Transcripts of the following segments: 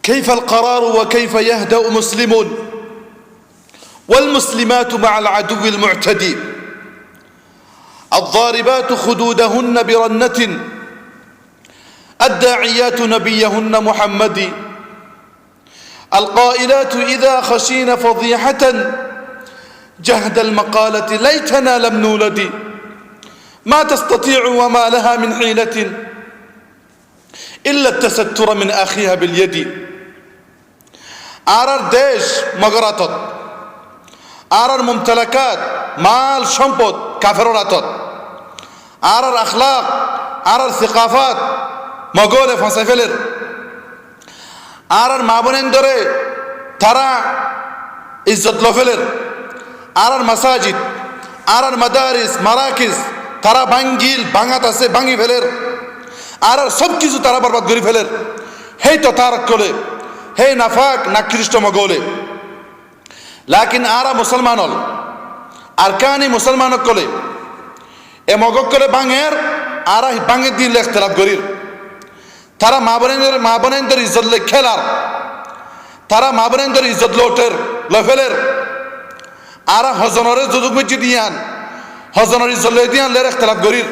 كيف القرار وكيف يهدأ مسلمون والمسلمات مع العدو المعتدي الضاربات خدودهن برنة الداعيات نبيهن محمد القائلات إذا خشين فضيحة جهد المقالة ليتنا لم نولد ما تستطيع وما لها من حيلة إلا التستر من أخيها باليد আর দেশ মগরাতত আর মুমতালাকাত মাল সম্পদ কাফেরর আতত আর আখলাক আর সিকাফাত মগলে ফাঁসে ফেলের আর মা বোনেন ধরে তারা ইজ্জত লফেলের আর মাসাজিদ আর মাদারিস মারাকিস তারা ভাঙ্গিল ভাঙাত আছে ভাঙি ফেলের আর সব কিছু তারা বরবাদ করে ফেলের হেই তো তার কলে হে নাফাক নাকৃষ্ট মগলে লাকিন আরা মুসলমান হল আর কানি মুসলমান কলে এ মগক কলে ভাঙের আর ভাঙে দিন লেখতলাফ করির তারা মা বোনেদের ইজ্জত লে খেলার তারা মা বোনেদের ইজ্জত লোটের লফেলের আর হজনরে যুদুক মসজিদ দিয়ান হজনের ইজ্জত লে দিয়ান লে লেখতলাফ করির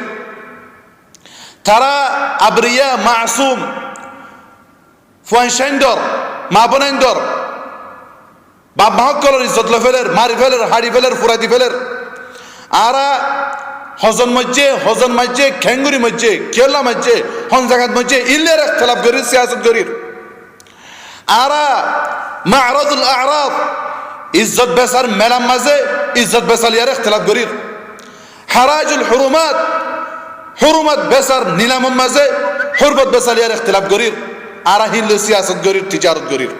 তারা আবরিয়া মাসুম ফুয়াইশাইন্দর মা বোনেন্দর বাপ মাহকলের ইজ্জত লফেলের মারি ফেলের হাড়ি ফেলের ফুরাইতি ফেলের আরা হজন মজ্জে খেঙ্গুরি মজ্জে কেলা মজ্জে হন জাগাত মজ্জে ইল্লের ইখতিলাফ করির সিয়াসত করির আরা মা'রাদুল আ'রাদ ইজ্জত বেসার মেলাম মাঝে ইজ্জত বেসাল ইয়ার ইখতিলাফ করির হারাজুল হুরুমাত বেসার নিলাম মাঝে হুরমত বেসাল ইয়ার ইখতিলাফ করির আরা হিল্লে সিয়াসত করির তিজারত করির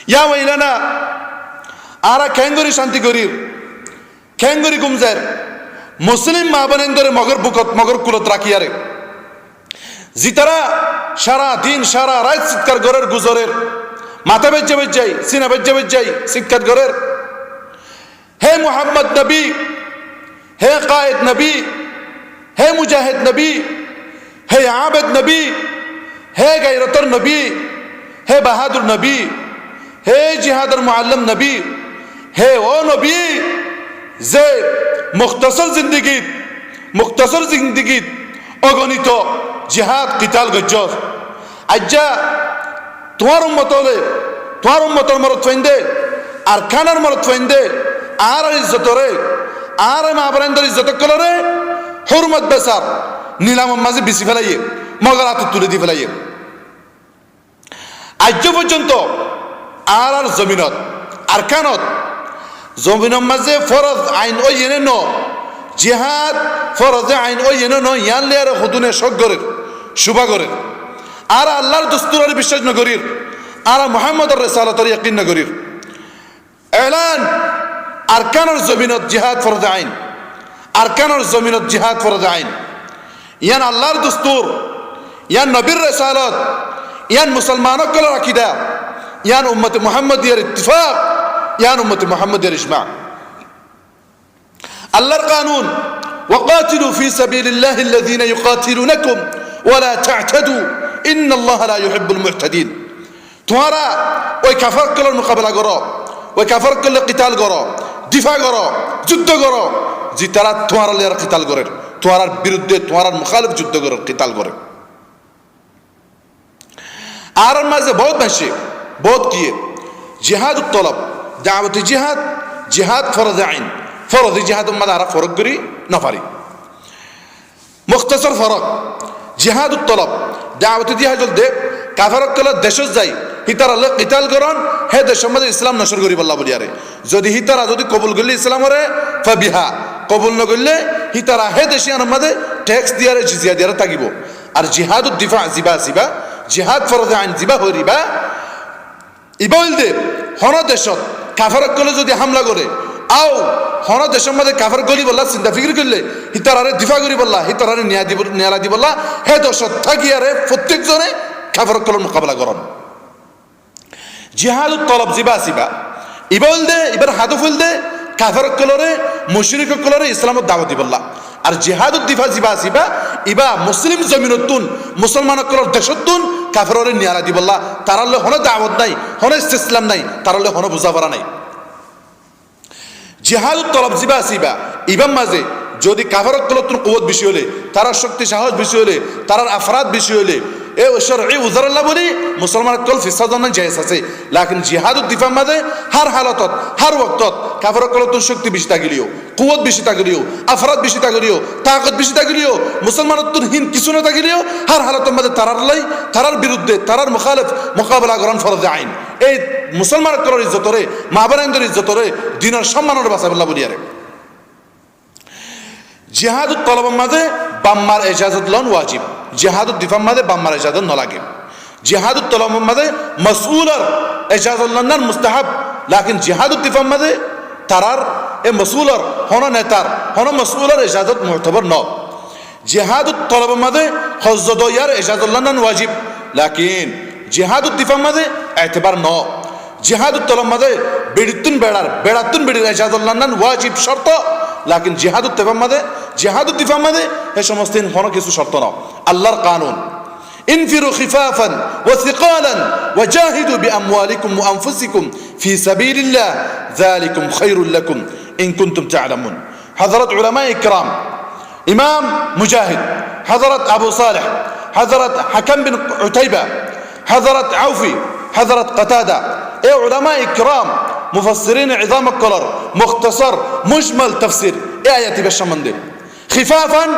ইয়া ওয়াইলানা আরা খেঙ্গুরি শান্তি করির খেঙ্গুরি গুমজার মুসলিম মা বোনেন্দরে মগর কুলত রাখিয়ারে জিতারা সারা দিন সারা রাত চিৎকার গরের গুজরের মাথা বেজ্জাই সিনা বেজ্জাই চিৎকার গরের হে মুহাম্মদ নবী হে কায়েদ নবী হে মুজাহিদ নবী হে আবেদ নবী হে গায়রতর নবী হে বাহাদুর নবী হে জিহাদের মুআল্লিম নবী হে ও নবী যে মুখতাসর জিন্দিগিত অগণিত জিহাদ কিতাল গজ্জর আজ্জা তোমার উম্মতর মরত ফাইন্দে আর খানার মরত ফাইন্দে আর ইজ্জতরে আর মা বোনেদের ইজ্জত কলরে হুরমত বেসার নিলামের মাঝে বেশি ফেলাইয়ে মগর হাতে তুলে দিয়ে ফেলাইয়ে আজ পর্যন্ত আর জমিনত আর কানত জমিনের মাঝে ফরজ আইন ওই এনে ন জিহাদ ফরজে আইন ওই এনে ন ইয়ান লেয়ার হদুনে শক করেন শুভা করেন আর আল্লাহর দস্তুরের বিশ্বাস ন করির আর মুহাম্মদের রিসালাতের ইয়াকিন ন করির এলান আরকানের জমিনত জিহাদ ফরজ আইন আরকানের জমিনত জিহাদ ফরজ আইন ইয়ান আল্লাহর দস্তুর ইয়ান নবীর রিসালাত ইয়ান মুসলমানক কলর আকীদা ইয়ান উম্মত মুহাম্মদিয়ার ইত্তিফাক ইয়ান উম্মত মুহাম্মদিয়ার ইজমা আল্লাহর কানুন ওয়াকাতিলু ফি সাবিলিল্লাহি আল্লাযীনা ইউকাতিলুনাকুম ওয়ালা তা'তাদু ইন্নাল্লাহা লা ইউহিব্বুল মু'তাদিন তোমরা ওই কাফার কলর মোকাবেলা করো ওই কাফার কলর কিতাল করো দিফা করো যুদ্ধ করো যে তারা তোমার লেয়ার কিতাল করে তোমার বিরুদ্ধে তোমার মুখালিফ যুদ্ধ করে কিতাল করে আর মাঝে বহুত বেশি বহুত কিয়ে জিহাদ তলব দাওয়াতি জিহাদ ফরজ আইন ফরজ জিহাদ মাঝে আর ফরক করি না পারি মুখতাসর ফরক জিহাদ তলব দাওয়াতি জিহাদ দে কাফারক কল দেশ যাই হিতারা কিতাল করন হে দেশের মধ্যে ইসলাম নশর করি বল্লা বলি আরে যদি হিতারা যদি কবুল করলে ইসলামরে ফাবিহা কবুল না করলে হিতারা হে দেশিয়ার মধ্যে ট্যাক্স দিয়ারে জিজিয়া দিয়ারে থাকিব আর জিহাদুদ দিফা জিবা জিহাদ ফরজ আইন জিবা হরিবা ইবল দে হন দেশত কাফারক কলে যদি হামলা করে আও হন দেশের মধ্যে কাফার গলি বল্লা চিন্তা ফিকির করলে হিতারারে দিফা করি বল্লা হিতারারে নিয়ালা দি বল্লা হে দেশত থাকিয়ারে প্রত্যেকজনে কাফারক কলের মোকাবেলা করন জিহাদ তলব জিবা ইবল দে এবার হাদফুল দে কাফারক কলরে মুশরিক কলরে ইসলামের দাওয়াত দিবল্লা আর জিহাদুদ দিফা জিবা আসিবা ইবা মুসলিম জমিনতুন মুসলমানকর দেশতুন কাফেররে নিয়ারা দিবল্লা তারালে হন দাওয়াত নাই হন ইসলাম নাই তারালে হন বুঝাপড়া নাই জিহাদুত তলব জিবা আসিবা ইবাম মাঝে যদি কাফেরত কলতুন কুওয়াত বেশি হলে তারা শক্তি সাহস বেশি হলে তারার আফরাদ বেশি হলে এ শরঈ উযরাল্লাহ বলি মুসলমান কল ফিসাদন জায়েজ আছে লাকিন জিহাদুদ দিফা মাঝে হার হালাতত হার ওয়াক্তত কাফেরত কলতুন শক্তি বেশি থাকিলিও কুওয়াত বেশি থাকিলিও আফরাদ বেশি থাকিলিও তাকত বেশি থাকিলিও মুসলমানতুন হিন কিছু না থাকিলিও হার হালাতত মাঝে তারার বিরুদ্ধে তারার মুখালিফ মোকাবেলা করান ফরজ আইন এই মুসলমান কলর ইজ্জতরে মা বোনেদের ইজ্জতরে দিনের সম্মানের বাঁচাবল্লাহ বলি আরে জিহাদুত তলবের মাঝে বাম্মার এজাজত লন ওয়াজিব জিহাদুত দিফার মাঝে বাম্মার এজাজত নলাগে জিহাদুত তলবের মাঝে মাসউলার এজাজত লন্নার মুস্তাহাব লাকিন জিহাদুত দিফার মাঝে তারার এ মাসউলার হন নেতার হন মাসউলার এজাজত মুতবর ন জিহাদুত তলবের মাঝে হজ্জত ইয়ার এজাজত লন্নার ওয়াজিব লাকিন জিহাদুত দিফার মাঝে এতবার ন জিহাদুত তলব মাঝে বেড়াতুন বেড়ির এজাজত লন্নার ওয়াজিব শর্ত লাকিন জিহাদুত দিফা মাঝে এই সমস্ত হন কিছু শর্ত নাও আল্লাহর কানুন ইনফিরু খিফাফান ওয়া সিকালান ওয়া জাহিদু বিআমওয়ালিকুম ওয়া আনফুসিকুম ফি সাবিলিল্লাহ যালিকুম খায়রুল লাকুম ইন কুনতুম তা'লামুন হযরত উলামা ইকরাম ইমাম মুজাহিদ হযরত আবু সালেহ হযরত হাকাম বিন উতাইবা হযরত আউফি হযরত কাতাদা এ উলামা ইকরাম মুফাসসিরিন ইজাম কলর মুখতাসার মুজমাল তাফসীর এই আয়াতি বেশ সম্বন্ধে খিফাফান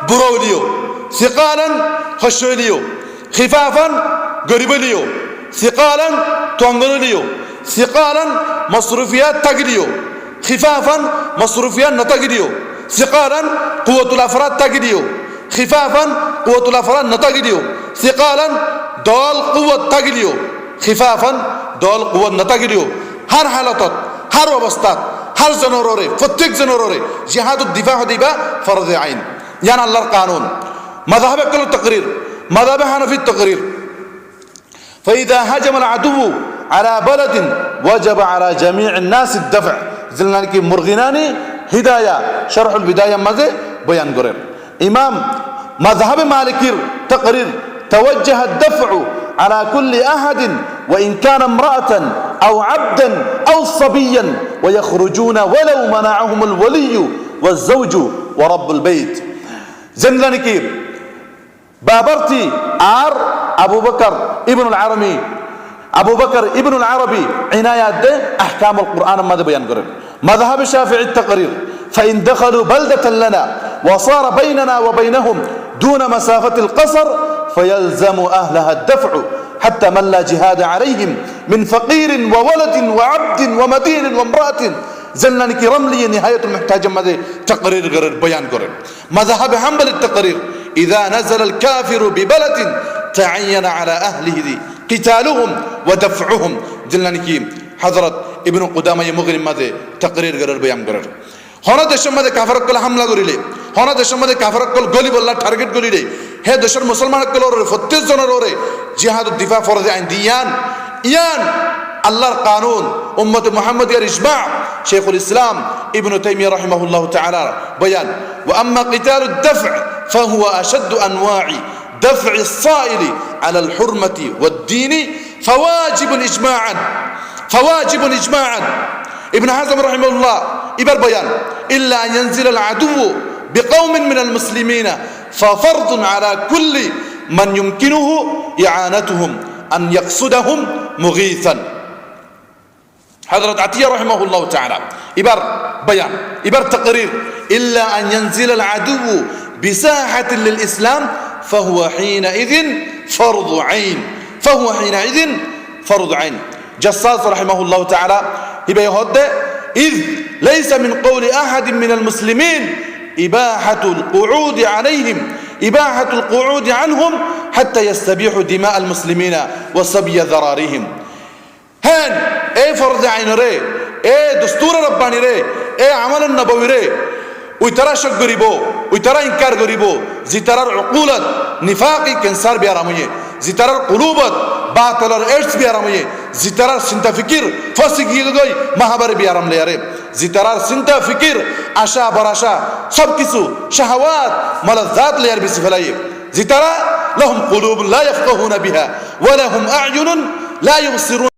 বুরাউলিও সিকালান খশলিও খিফাফান গরিবলিও সিকালান তোঙ্গলিও সিকালান মাসরুফিয়াত তাগলিও খিফাফান মাসরুফিয়াত নতাগলিও সিকালান কুওয়াতুল আফরাদ তাগলিও খিফাফান কুওয়াতুল আফরাদ নতাগলিও সিকালান দল কুওয়াত তাগলিও খিফাফান দল কুওয়াত নতাগলিও হার হালাতত হার অবস্থাত হার জনরে প্রত্যেক জনরে জিহাদুদ দিফা দিবা ফরজ আইন ইয়ান আল্লাহর কানুন মাযহাবে কল তাকরীর মাযহাবে হানাফি তাকরীর فاذا هجم العدو على بلد وجب على جميع الناس الدفع زلنا কি মুরগিনানি হিদায়া শরহুল বিদায়া মাঝে বয়ান করেন ইমাম মাযহাবে মালিকির তাকরীর توجه الدفع على كل أحد وإن كان امرأة أو عبدا أو صبيا ويخرجون ولو منعهم الولي والزوج ورب البيت زنلانكي بابرتي آر أبو بكر ابن العربي عنايات أحكام القرآن ماذا بيان قرر مذهب الشافعي التقرير فإن دخلوا بلدة لنا وصار بيننا وبينهم دون مسافة القصر فيلزم أهلها الدفع حتى من لا جهاد عليهم من فقير وولد وعبد ومدين وامرأة زلنك رملي نهاية المحتاج ماذا تقرير قرر بيان قرر مذهب حنبل التقرير إذا نزل الكافر ببلد تعين على أهله قتالهم ودفعهم زلنك حضرت ابن قدامة مغرب ماذا تقرير قرر بيان قرر হন দেশের মধ্যে কাফেরত কল হামলা করিলে হন দেশের মধ্যে কাফেরত কল গলি বল্লা টার্গেট করিলে হে দেশের মুসলমান কল প্রত্যেক জনের ওরে জিহাদুদ দিফা ফরজ আইন দিয়ান ইয়ান আল্লাহর কানুন উম্মতে মুহাম্মদিয়ার ইজমা শেখুল ইসলাম ইবনে তাইমিয়া রাহিমাহুল্লাহ তাআলা বয়ান ওয়া আম্মা কিতালুদ দাফ' ফাহুয়া আশাদ্দু আনওয়া'i دفع الصائل على الحرمة والدين فواجب إجماعا ابن حزم رحمه الله إبر بيان إلا أن ينزل العدو بقوم من المسلمين ففرض على كل من يمكنه إعانتهم أن يقصدهم مغيثا حضرت عطية رحمه الله تعالى إبر بيان إبر تقرير إلا أن ينزل العدو بساحة للإسلام فهو حينئذ فرض عين جصاص رحمه الله تعالى يبقى يهد إذ ليس من قول أحد من المسلمين إباحة القعود عنهم حتى يستبيحوا دماء المسلمين وسبي ذراريهم هن اي فرض عين ري اي دستور رباني ري اي عمل النبوي ري ويترى شك غريبو ويترى انكار غريبو زي ترى عقولات نفاقي كنسار بياراميه زي ترى قلوبات باطل ايرس بياراميه زي ترى سنت فكر فاسق يغوي مهابر بيارام لياره জিতারার চিন্তা ফিকির আশা ভরসা সবকিছু শাহওয়াত মালাজ্জাত লিয়ার বেশি ফেলাই জিতারা লাহুম কুলুব লা ইয়াফকাহুনা বিহা ওয়া লাহুম আ'য়ুনুন লা ইবসিরুন